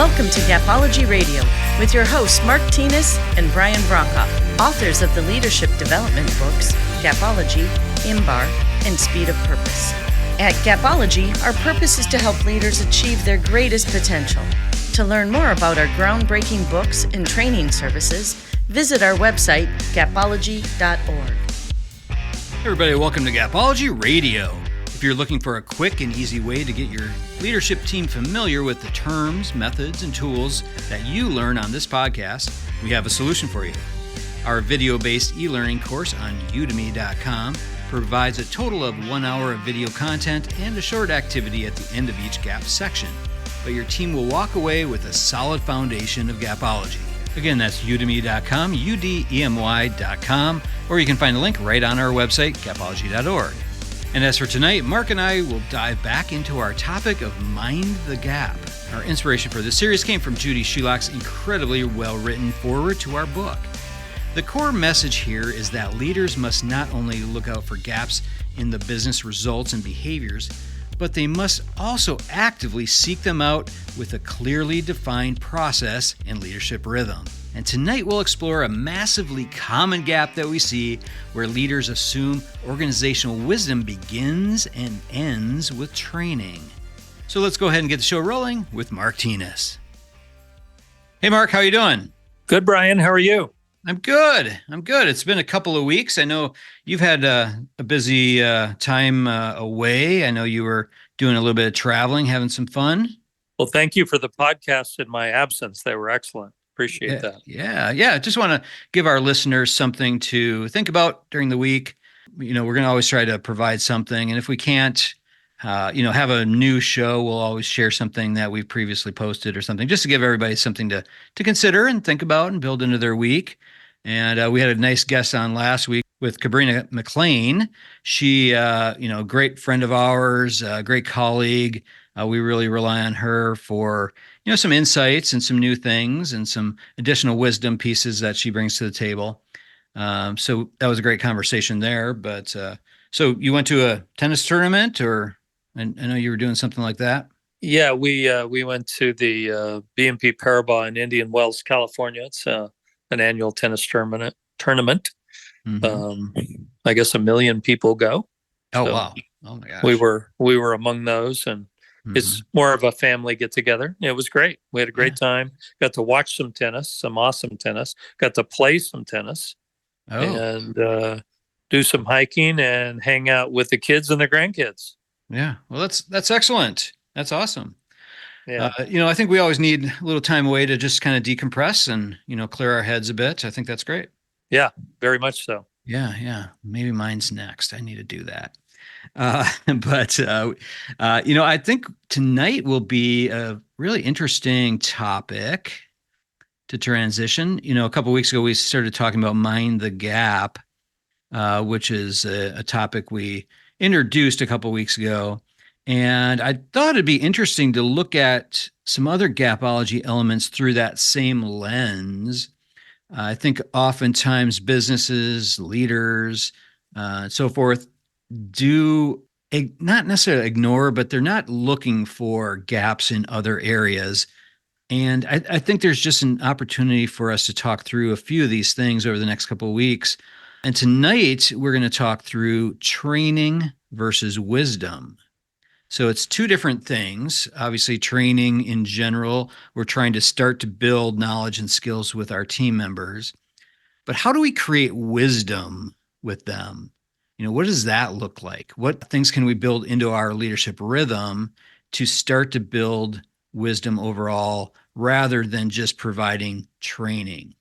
Welcome to Gapology Radio with your hosts Mark Tinas and Brian Brokoff, authors of the leadership development books Gapology, IMBAR, and Speed of Purpose. At Gapology, our purpose is to help leaders achieve their greatest potential. To learn more about our groundbreaking books and training services, visit our website, gapology.org. Hey everybody, welcome to Gapology Radio. If you're looking for a quick and easy way to get your leadership team familiar with the terms, methods, and tools that you learn on this podcast, we have a solution for you. Our video-based e-learning course on udemy.com provides a total of 1 hour of video content and a short activity at the end of each Gap section. But your team will walk away with a solid foundation of Gapology. Again, that's udemy.com, udemy.com, or you can find the link right on our website, gapology.org. And as for tonight, Mark and I will dive back into our topic of Mind the Gap. Our inspiration for this series came from Judy Shulock's incredibly well-written foreword to our book. The core message here is that leaders must not only look out for gaps in the business results and behaviors, but they must also actively seek them out with a clearly defined process and leadership rhythm. And tonight we'll explore a massively common gap that we see where leaders assume organizational wisdom begins and ends with training. So let's go ahead and get the show rolling with Mark Tinas. Hey Mark, how you doing? Good, Brian. How are you? I'm good. It's been a couple of weeks. I know you've had a busy time away. I know you were doing a little bit of traveling, having some fun. Well, thank you for the podcast in my absence. They were excellent. Appreciate that. Yeah. Just want to give our listeners something to think about during the week. You know, we're going to always try to provide something. And if we can't, have a new show, we'll always share something that we've previously posted or something, just to give everybody something to consider and think about and build into their week. And we had a nice guest on last week with Cabrina McLean. She, great friend of ours, great colleague. We really rely on her for, some insights and some new things and some additional wisdom pieces that she brings to the table. So that was a great conversation there. But so you went to a tennis tournament, or I know you were doing something like that? Yeah, we went to the BNP Paribas in Indian Wells, California. It's an annual tennis tournament. Mm-hmm. I guess 1 million people go. Oh, so wow. Oh my gosh. We were among those, and it's more of a family get together. It was great. We had a great time. Got to watch some tennis, some awesome tennis. Got to play some tennis, and do some hiking and hang out with the kids and the grandkids. Yeah, well, that's excellent. That's awesome. Yeah, I think we always need a little time away to just kind of decompress and clear our heads a bit. I think that's great. Yeah, very much so. Yeah. Maybe mine's next. I need to do that. I think tonight will be a really interesting topic to transition. A couple of weeks ago, we started talking about Mind the Gap, which is a topic we introduced a couple of weeks ago. And I thought it'd be interesting to look at some other Gapology elements through that same lens. I think oftentimes businesses, leaders, and so forth do not necessarily ignore, but they're not looking for gaps in other areas. And I think there's just an opportunity for us to talk through a few of these things over the next couple of weeks. And tonight, we're going to talk through training versus wisdom. So it's two different things. Obviously, training in general, we're trying to start to build knowledge and skills with our team members. But how do we create wisdom with them? What does that look like? What things can we build into our leadership rhythm to start to build wisdom overall rather than just providing training?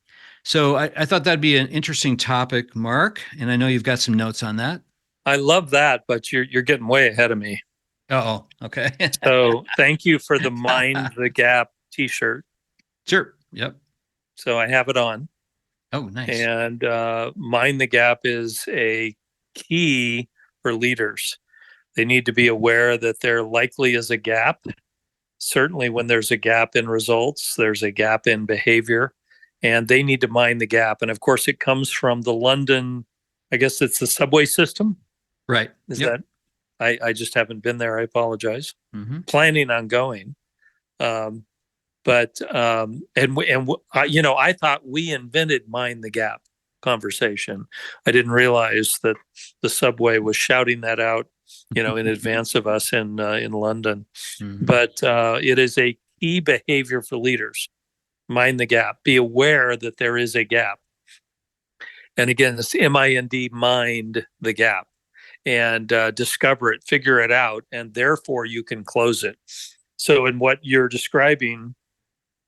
So I thought that'd be an interesting topic, Mark, and I know you've got some notes on that. I love that, but you're getting way ahead of me. Oh, okay. So thank you for the Mind the Gap t-shirt. Sure. Yep. So I have it on. Oh, nice. And Mind the Gap is a key for leaders. They need to be aware that there likely is a gap. Certainly when there's a gap in results, there's a gap in behavior, and they need to mind the gap. And of course, it comes from the London, I guess it's the subway system. Right. Is that? I just haven't been there. I apologize. Mm-hmm. Planning on going. But I thought we invented mind the gap conversation. I didn't realize that the subway was shouting that out, in advance of us in London. Mhm. But it is a key behavior for leaders. Mind the gap. Be aware that there is a gap. And again, it's MIND, mind the gap, and discover it, figure it out, and therefore you can close it. So, in what you're describing,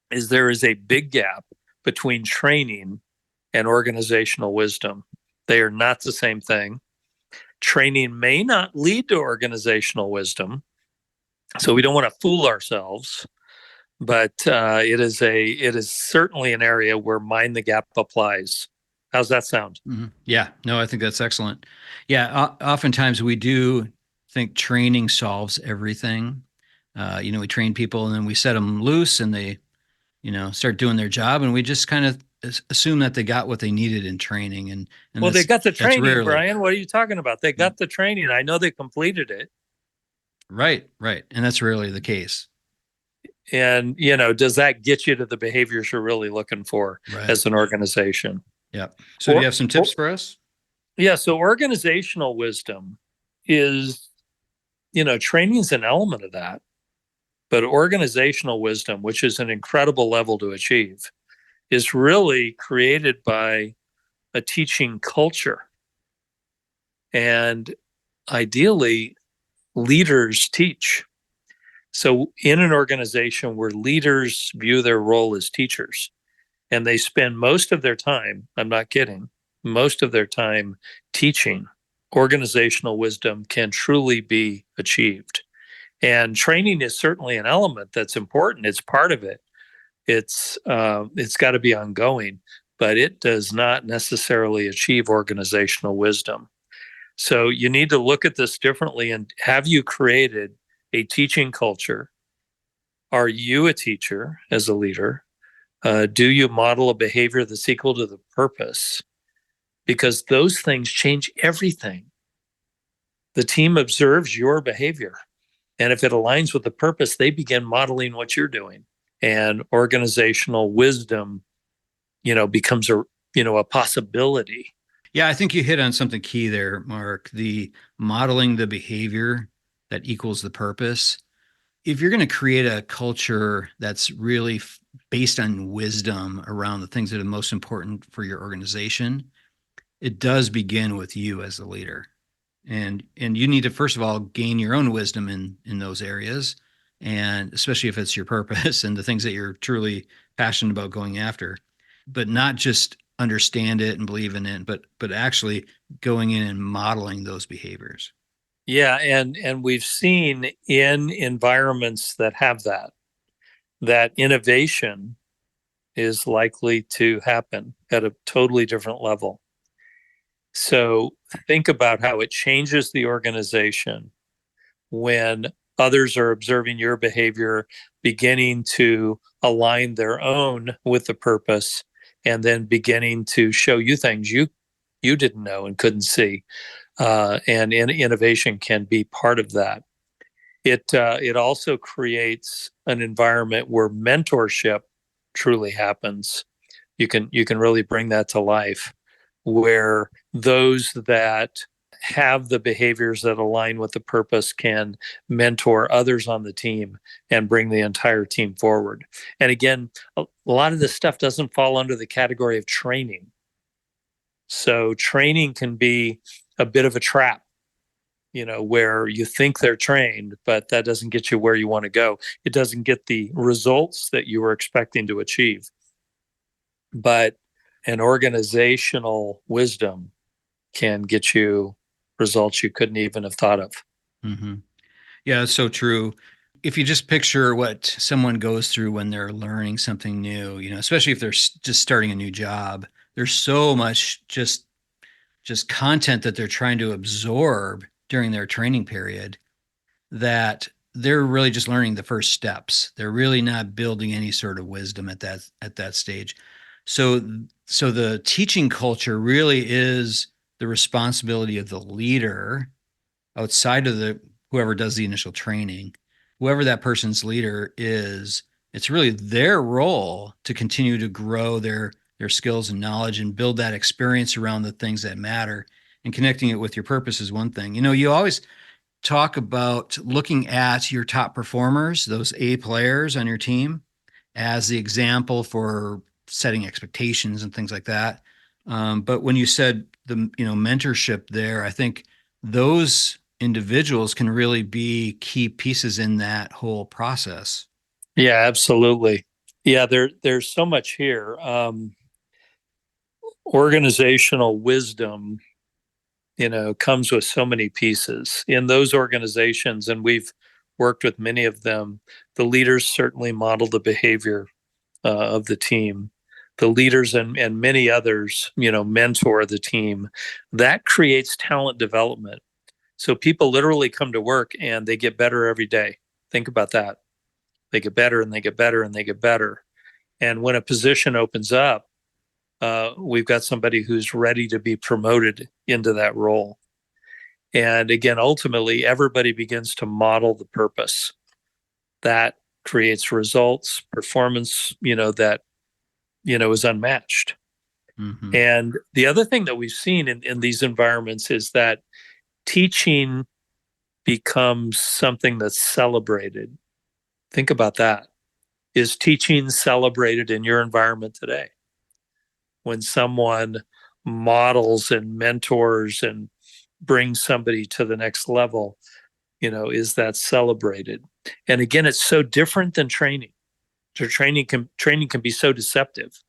is there is a big gap between training and organizational wisdom. They are not the same thing. Training may not lead to organizational wisdom, so we don't want to fool ourselves. But it is certainly an area where mind the gap applies. How's that sound? Mm-hmm. Yeah, no, I think that's excellent. Yeah, oftentimes we do think training solves everything. We train people and then we set them loose and they, start doing their job, and we just kind of assume that they got what they needed in training. And well, they got the training, rarely. Brian. What are you talking about? They got the training. I know they completed it. Right. And that's rarely the case. And, does that get you to the behaviors you're really looking for as an organization? Yeah. So do you have some tips for us? Yeah. So organizational wisdom is, training is an element of that. But organizational wisdom, which is an incredible level to achieve, is really created by a teaching culture. And ideally, leaders teach. So in an organization where leaders view their role as teachers, and they spend most of their time, I'm not kidding, most of their time teaching, organizational wisdom can truly be achieved. And training is certainly an element that's important. It's part of it. It's got to be ongoing, but it does not necessarily achieve organizational wisdom. So you need to look at this differently. And have you created a teaching culture? Are you a teacher as a leader? Do you model a behavior that's equal to the purpose? Because those things change everything. The team observes your behavior. And if it aligns with the purpose, they begin modeling what you're doing. And organizational wisdom, becomes a possibility. Yeah, I think you hit on something key there, Mark. The modeling the behavior that equals the purpose. If you're going to create a culture that's really based on wisdom around the things that are most important for your organization, it does begin with you as the leader. And you need to, first of all, gain your own wisdom in those areas, and especially if it's your purpose and the things that you're truly passionate about going after, but not just understand it and believe in it, but actually going in and modeling those behaviors. Yeah, and we've seen in environments that have that innovation is likely to happen at a totally different level. So think about how it changes the organization when others are observing your behavior, beginning to align their own with the purpose, and then beginning to show you things you didn't know and couldn't see. And innovation can be part of that. It also creates an environment where mentorship truly happens. You can really bring that to life, where those that have the behaviors that align with the purpose can mentor others on the team and bring the entire team forward. And again, a lot of this stuff doesn't fall under the category of training. So training can be a bit of a trap, where you think they're trained, but that doesn't get you where you want to go. It doesn't get the results that you were expecting to achieve. But an organizational wisdom can get you results you couldn't even have thought of. Mm-hmm. Yeah, it's so true. If you just picture what someone goes through when they're learning something new, especially if they're just starting a new job, there's so much just content that they're trying to absorb during their training period that they're really just learning the first steps. They're really not building any sort of wisdom at that stage. So the teaching culture really is the responsibility of the leader outside of whoever does the initial training. Whoever that person's leader is It's really their role to continue to grow their skills and knowledge and build that experience around the things that matter. And connecting it with your purpose is one thing. You always talk about looking at your top performers, those A players on your team, as the example for setting expectations and things like that. But when you said the mentorship there, I think those individuals can really be key pieces in that whole process. Yeah, absolutely. Yeah, there's so much here. Organizational wisdom, comes with so many pieces in those organizations, and we've worked with many of them. The leaders certainly model the behavior of the team. The leaders and many others, mentor the team. That creates talent development. So people literally come to work and they get better every day. Think about that. They get better and they get better and they get better. And when a position opens up, we've got somebody who's ready to be promoted into that role. And again, ultimately, everybody begins to model the purpose. That creates results, performance, that, is unmatched. Mm-hmm. And the other thing that we've seen in these environments is that teaching becomes something that's celebrated. Think about that. Is teaching celebrated in your environment today? When someone models and mentors and brings somebody to the next level, is that celebrated? And again, it's so different than training. So training can be so deceptive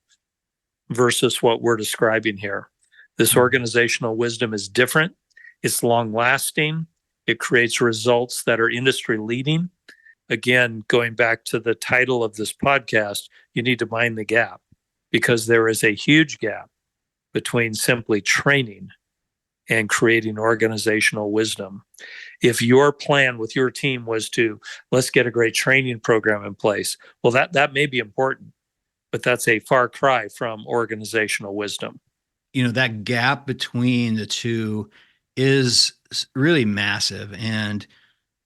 versus what we're describing here. This organizational wisdom is different. It's long lasting. It creates results that are industry leading. Again, going back to the title of this podcast, you need to mind the gap, because there is a huge gap between simply training and creating organizational wisdom. If your plan with your team was to, let's get a great training program in place, well, that may be important, but that's a far cry from organizational wisdom. That gap between the two is really massive. And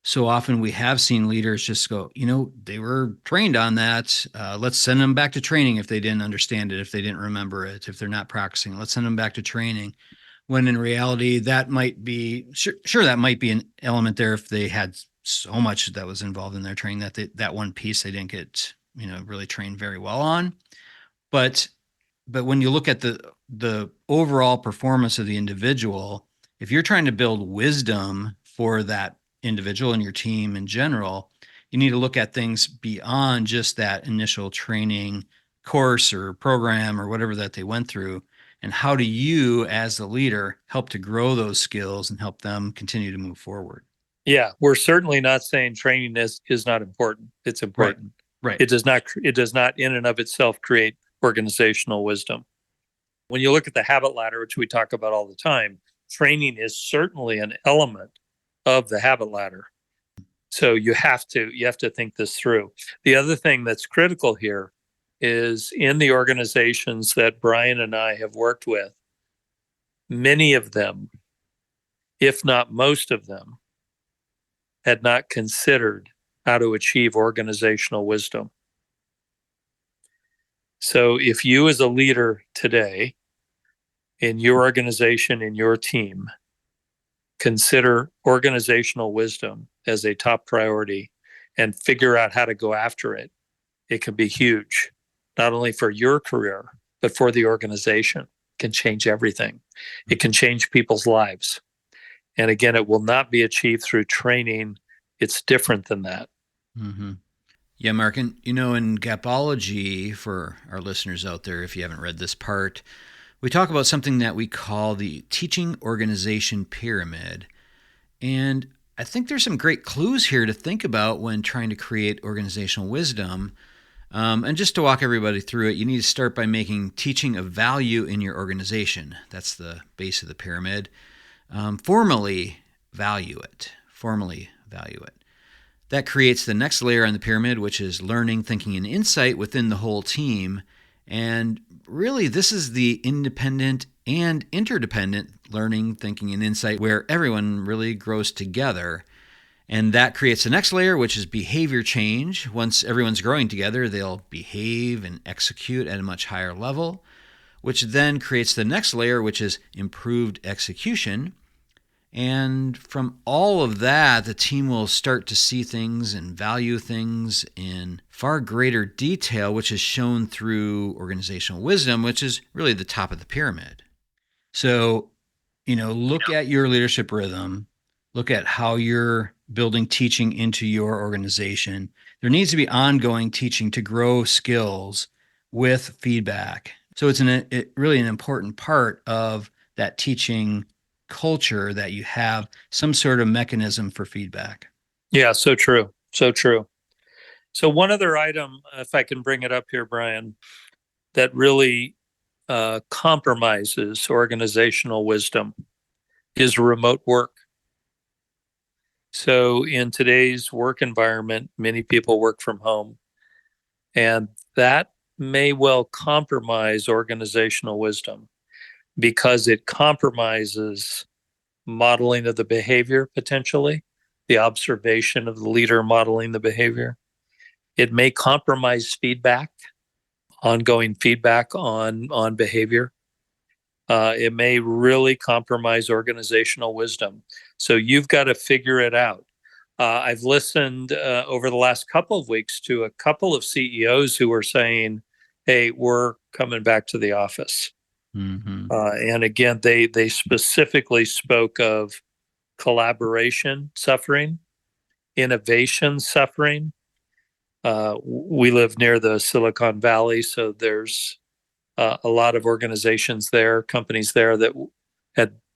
so often we have seen leaders just go, they were trained on that. Let's send them back to training if they didn't understand it, if they didn't remember it, if they're not practicing. Let's send them back to training. When in reality, that might be, sure, that might be an element there if they had so much that was involved in their training that one piece they didn't get, really trained very well on. But when you look at the overall performance of the individual, if you're trying to build wisdom for that individual and your team in general, you need to look at things beyond just that initial training course or program or whatever that they went through. And how do you, as the leader, help to grow those skills and help them continue to move forward? Yeah, we're certainly not saying training is not important. It's important. Right. It does not in and of itself create organizational wisdom. When you look at the habit ladder, which we talk about all the time, training is certainly an element of the habit ladder. So you have to think this through. The other thing that's critical here is in the organizations that Brian and I have worked with, many of them, if not most of them, had not considered how to achieve organizational wisdom. So if you as a leader today in your organization, in your team, consider organizational wisdom as a top priority and figure out how to go after it, it can be huge, not only for your career, but for the organization. It can change everything. It can change people's lives. And again, it will not be achieved through training. It's different than that. Mm-hmm. Yeah, Mark, and in Gapology, for our listeners out there, if you haven't read this part, we talk about something that we call the teaching organization pyramid. And I think there's some great clues here to think about when trying to create organizational wisdom. And just to walk everybody through it, you need to start by making teaching of value in your organization. That's the base of the pyramid. Formally value it. That creates the next layer on the pyramid, which is learning, thinking, and insight within the whole team. And really, this is the independent and interdependent learning, thinking, and insight where everyone really grows together. And that creates the next layer, which is behavior change. Once everyone's growing together, they'll behave and execute at a much higher level, which then creates the next layer, which is improved execution. And from all of that, the team will start to see things and value things in far greater detail, which is shown through organizational wisdom, which is really the top of the pyramid. So, look at your leadership rhythm, look at how you're building teaching into your organization. There needs to be ongoing teaching to grow skills with feedback. So it's really an important part of that teaching culture that you have some sort of mechanism for feedback. Yeah, so true. So true. So one other item, if I can bring it up here, Brian, that really compromises organizational wisdom is remote work. So in today's work environment, many people work from home, and that may well compromise organizational wisdom because it compromises modeling of the behavior, potentially, the observation of the leader modeling the behavior. It may compromise feedback, ongoing feedback on behavior. It may really compromise organizational wisdom. So you've got to figure it out. I've listened over the last couple of weeks to a couple of CEOs who were saying, hey, we're coming back to the office. Mm-hmm. And again, they specifically spoke of collaboration suffering, innovation suffering. We live near the Silicon Valley, so there's a lot of organizations there, companies there that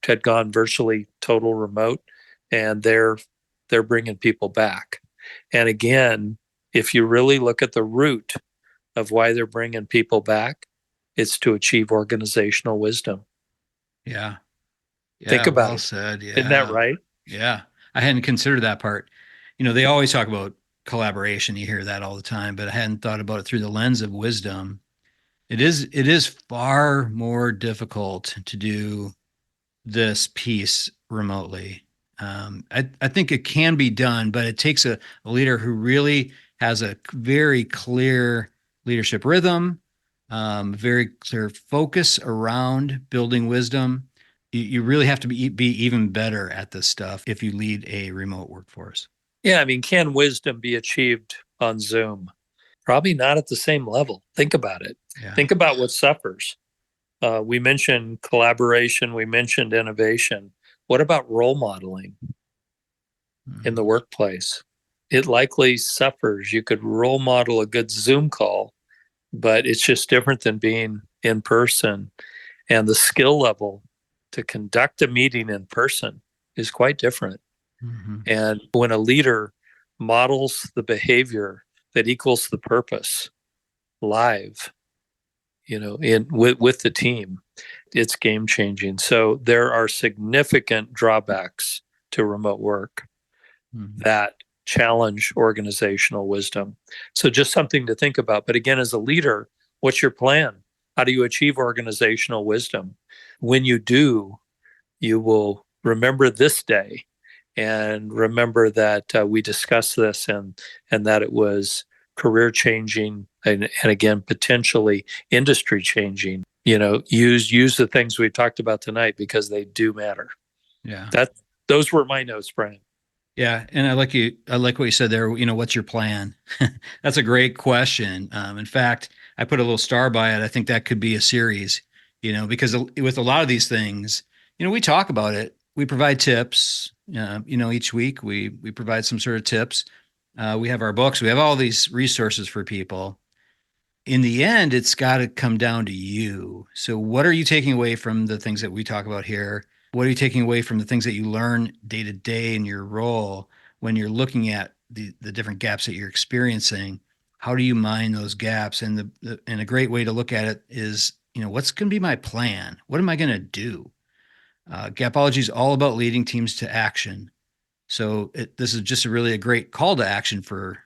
had gone virtually total remote, and they're bringing people back. And again, if you really look at the root of why they're bringing people back, it's to achieve organizational wisdom. Yeah. Think about well it. said. Yeah. Isn't that right? Yeah. I hadn't considered that part. They always talk about collaboration. You hear that all the time, but I hadn't thought about it through the lens of wisdom. It is far more difficult to do this piece remotely. I think it can be done, but it takes a leader who really has a very clear leadership rhythm, very clear focus around building wisdom. You really have to be even better at this stuff if you lead a remote workforce. Yeah, I mean, can wisdom be achieved on Zoom? Probably not at the same level. Think about it. Yeah. Think about what suffers. We mentioned collaboration. We mentioned innovation. What about role modeling in the workplace? It likely suffers. You could role model a good Zoom call, but it's just different than being in person. And the skill level to conduct a meeting in person is quite different. Mm-hmm. And when a leader models the behavior that equals the purpose live, with the team, it's game changing. So there are significant drawbacks to remote work that challenge organizational wisdom. So just something to think about. But again, as a leader, what's your plan? How do you achieve organizational wisdom? When you do, you will remember this day and remember that we discussed this and that it was career changing and again, potentially industry changing. Use the things we talked about tonight because they do matter. Yeah. Those were my notes, Brian. Yeah. And I like what you said there. What's your plan? That's a great question. In fact, I put a little star by it. I think that could be a series, because with a lot of these things, we talk about it. We provide tips, each week we provide some sort of tips. We have our books. We have all these resources for people. In the end, it's got to come down to you. So what are you taking away from the things that we talk about here? What are you taking away from the things that you learn day to day in your role when you're looking at the different gaps that you're experiencing? How do you mine those gaps? And a great way to look at it is, what's going to be my plan? What am I going to do? Gapology is all about leading teams to action. So this is just a great call to action for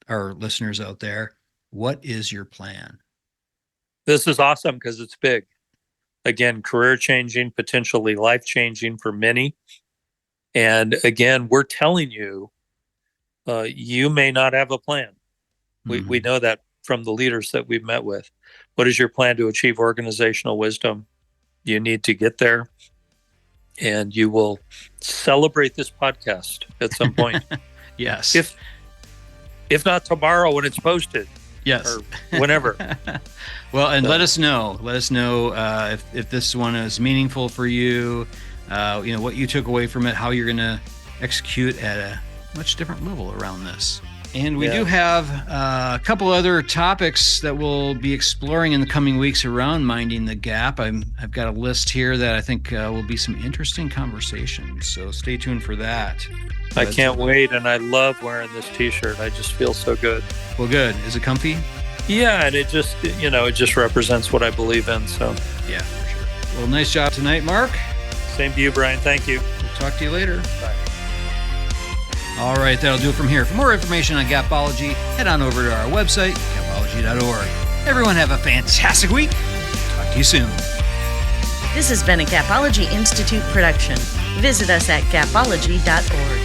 our listeners out there. What is your plan? This is awesome because it's big. Again, career changing, potentially life changing for many. And again, we're telling you, you may not have a plan. We know that from the leaders that we've met with. What is your plan to achieve organizational wisdom? You need to get there, and you will celebrate this podcast at some point. Yes. If not tomorrow when it's posted. Yes. Or whenever. Well, and let us know. Let us know if this one is meaningful for you. What you took away from it, how you're going to execute at a much different level around this. And we do have a couple other topics that we'll be exploring in the coming weeks around minding the gap. I've got a list here that I think will be some interesting conversations. So stay tuned for that. I can't wait, and I love wearing this T-shirt. I just feel so good. Well, good. Is it comfy? Yeah, and it just represents what I believe in. So yeah, for sure. Well, nice job tonight, Mark. Same to you, Brian. Thank you. We'll talk to you later. Bye. All right, that'll do it from here. For more information on Gapology, head on over to our website, gapology.org. Everyone have a fantastic week. Talk to you soon. This has been a Gapology Institute production. Visit us at gapology.org.